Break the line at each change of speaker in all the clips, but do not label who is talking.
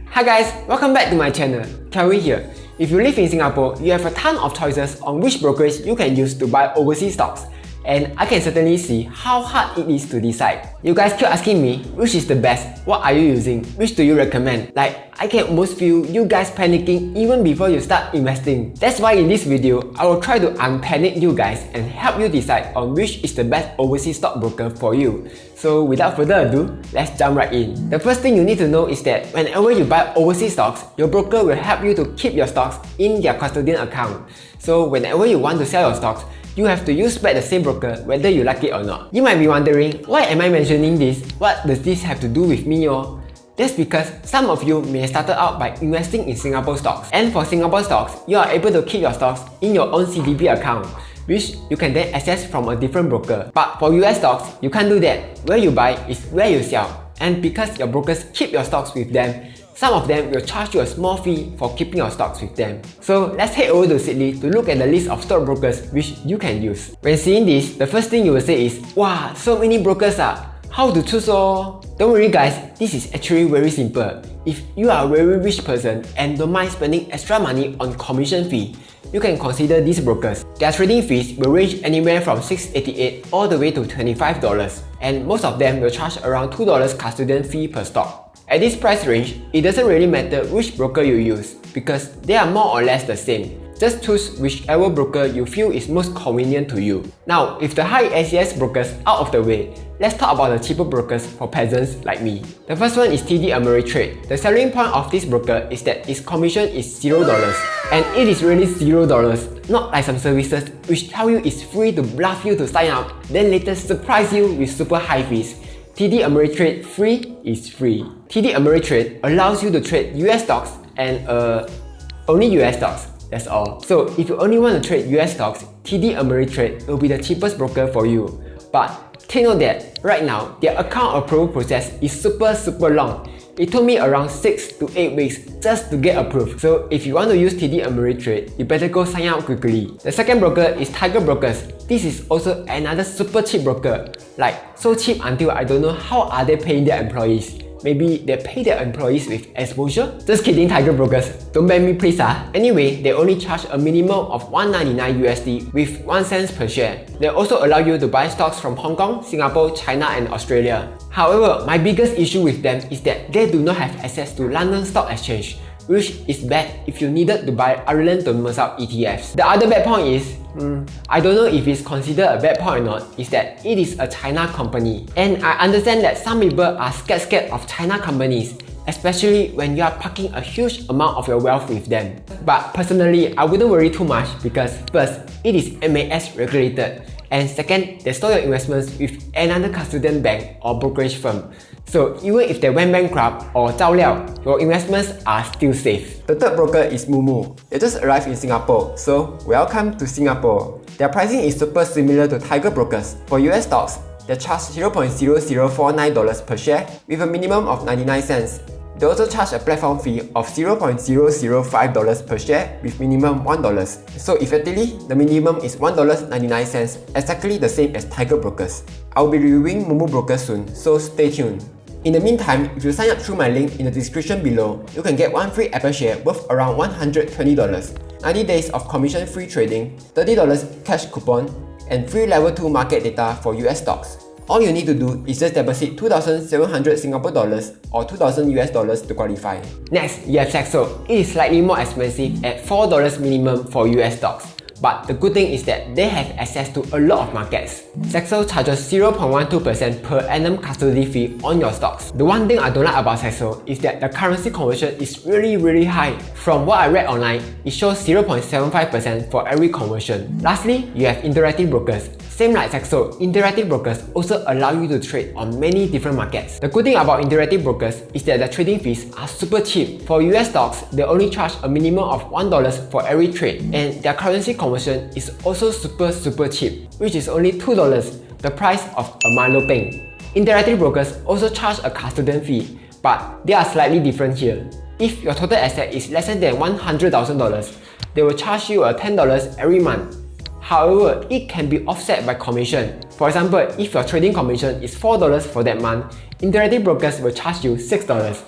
Hi guys, welcome back to my channel, Kelvin here. If you live in Singapore, you have a ton of choices on which brokerage you can use to buy overseas stocks. And I can certainly see how hard it is to decide. You guys keep asking me, which is the best? What are you using? Which do you recommend? Like, I can almost feel you guys panicking even before you start investing. That's why in this video, I will try to unpanic you guys and help you decide on which is the best overseas stockbroker for you. So without further ado, let's jump right in. The first thing you need to know is that whenever you buy overseas stocks, your broker will help you to keep your stocks in their custodian account. So whenever you want to sell your stocks, you have to use back the same broker whether you like it or not. You might be wondering, why am I mentioning this? What does this have to do with me? That's because some of you may have started out by investing in Singapore stocks. And for Singapore stocks, you are able to keep your stocks in your own CDB account, which you can then access from a different broker. But for US stocks, you can't do that. Where you buy is where you sell. And because your brokers keep your stocks with them, some of them will charge you a small fee for keeping your stocks with them. So let's head over to Sydney to look at the list of stockbrokers which you can use. When seeing this, the first thing you will say is, wow, so many brokers how to choose? Don't worry guys, this is actually very simple. If you are a very rich person and don't mind spending extra money on commission fee, you can consider these brokers. Their trading fees will range anywhere from $6.88 all the way to $25, and most of them will charge around $2 custodian fee per stock. At this price range, it doesn't really matter which broker you use because they are more or less the same. Just choose whichever broker you feel is most convenient to you. Now, with the high SES brokers out of the way, let's talk about the cheaper brokers for peasants like me. The first one is TD Ameritrade. The selling point of this broker is that its commission is $0. And it is really $0, not like some services which tell you it's free to bluff you to sign up, then later surprise you with super high fees. TD Ameritrade free is free. TD Ameritrade allows you to trade US stocks and only US stocks. That's all. So if you only want to trade US stocks, TD Ameritrade will be the cheapest broker for you. But take note that right now, their account approval process is super long. It took me around 6 to 8 weeks just to get approved. So if you want to use TD Ameritrade, you better go sign up quickly. The second broker is Tiger Brokers. This is also another super cheap broker. Like, so cheap until I don't know how are they paying their employees. Maybe they pay their employees with exposure? Just kidding, Tiger Brokers. Don't ban me please. Anyway, they only charge a minimum of $1.99 USD with 1 cent per share. They also allow you to buy stocks from Hong Kong, Singapore, China and Australia. However, my biggest issue with them is that they do not have access to London Stock Exchange, which is bad if you needed to buy Ireland to Domicile ETFs. The other bad point is, I don't know if it's considered a bad point or not, is that it is a China company. And I understand that some people are scared of China companies, especially when you are parking a huge amount of your wealth with them. But personally, I wouldn't worry too much because first, it is MAS regulated, and second, they store your investments with another custodian bank or brokerage firm. So even if they went bankrupt or 照料, your investments are still safe. The third broker is MooMoo. They just arrived in Singapore, so welcome to Singapore. Their pricing is super similar to Tiger Brokers. For US stocks, they charge $0.0049 per share with a minimum of 99 cents. They also charge a platform fee of $0.005 per share with minimum $1. So effectively, the minimum is $1.99, exactly the same as Tiger Brokers. I'll be reviewing MooMoo Brokers soon, so stay tuned. In the meantime, if you sign up through my link in the description below, you can get 1 free Apple share worth around $120, 90 days of commission-free trading, $30 cash coupon, and free level 2 market data for US stocks. All you need to do is just deposit 2,700 Singapore dollars or $2,000 US to qualify. Next, you have Saxo. It is slightly more expensive at $4 minimum for US stocks. But the good thing is that they have access to a lot of markets. Saxo charges 0.12% per annum custody fee on your stocks. The one thing I don't like about Saxo is that the currency conversion is really high. From what I read online, it shows 0.75% for every conversion. Lastly, you have Interactive Brokers. Same like Saxo, Interactive Brokers also allow you to trade on many different markets. The good thing about Interactive Brokers is that the trading fees are super cheap. For US stocks, they only charge a minimum of $1 for every trade, and their currency conversion is also super cheap, which is only $2, the price of a Milo Peng. Interactive Brokers also charge a custodian fee, but they are slightly different here. If your total asset is less than $100,000, they will charge you a $10 every month. However, it can be offset by commission. For example, if your trading commission is $4 for that month, Interactive Brokers will charge you $6.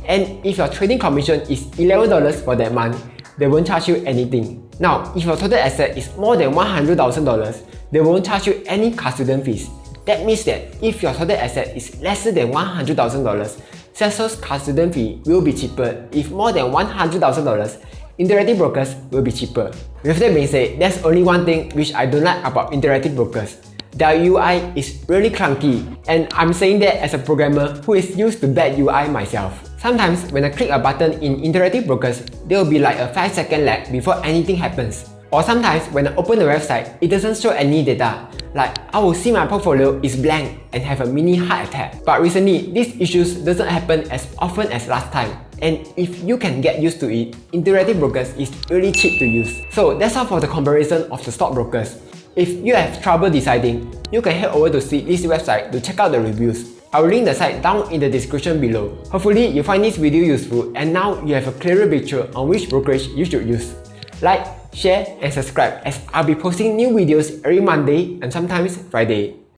And if your trading commission is $11 for that month, they won't charge you anything. Now, if your total asset is more than $100,000, they won't charge you any custodian fees. That means that if your total asset is lesser than $100,000, Celsius custodian fee will be cheaper. If more than $100,000, interactive brokers will be cheaper. With that being said, there's only one thing which I don't like about interactive brokers. Their UI is really clunky, and I'm saying that as a programmer who is used to bad UI myself. Sometimes when I click a button in interactive brokers, there will be like a 5-second lag before anything happens. Or sometimes when I open the website, it doesn't show any data. Like I will see my portfolio is blank and have a mini heart attack. But recently, these issues doesn't happen as often as last time. And if you can get used to it, interactive brokers is really cheap to use. So that's all for the comparison of the stockbrokers. If you have trouble deciding, you can head over to see this website to check out the reviews. I will link the site down in the description below. Hopefully you find this video useful and now you have a clearer picture on which brokerage you should use. Like, share and subscribe as I'll be posting new videos every Monday and sometimes Friday.